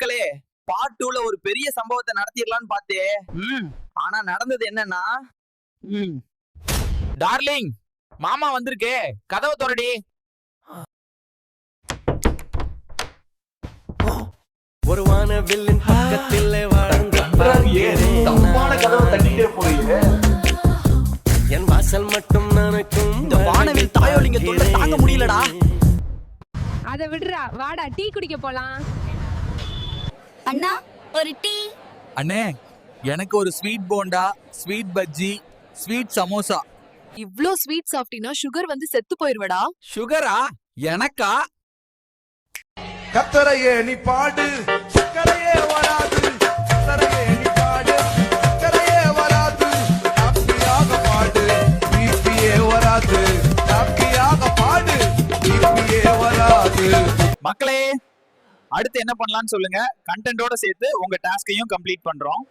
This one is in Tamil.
மக்களே, பார்ட் 2ல ஒரு பெரிய சம்பவத்தை நடத்திடலாம்னு பார்த்தேன். ஆனா நடந்தது என்னன்னா, டார்லிங் மாமா வந்திருக்கே, கதவை திறடி. ஒரு வானவில்லின் பக்கத்திலே வாழ்ந்து என் வாசல் மட்டும் நினைக்கும் இந்த வானவில் தாயோலிங்க தொல்லை தாங்க முடியலடா. அத விடுறா, வாடா டீ குடிக்க போலாம். அண்ணா ஒரு டீ. அண்ணே, எனக்கு ஒரு sweet bonda, sweet bajji, sweet samosa. இவ்ளோ ஸ்வீட் சாப்பிட்டீனா சுகர் வந்து செத்து போயிருவடா. சுகரா? எனக்கா? கத்தரையே நீ பாடு, சக்கரையே வராது. கத்தரையே நீ பாடு, சக்கரையே வராது. ஹாப்பியாக பாடு, பிபியே வராது. ஹாப்பியாக பாடு, பிபியே வராது. மக்களே, அடுத்து என்ன பண்ணலாம்னு சொல்லுங்க. கண்டென்ட்டோட சேர்த்து உங்க டாஸ்கையும் கம்ப்ளீட் பண்றோம்.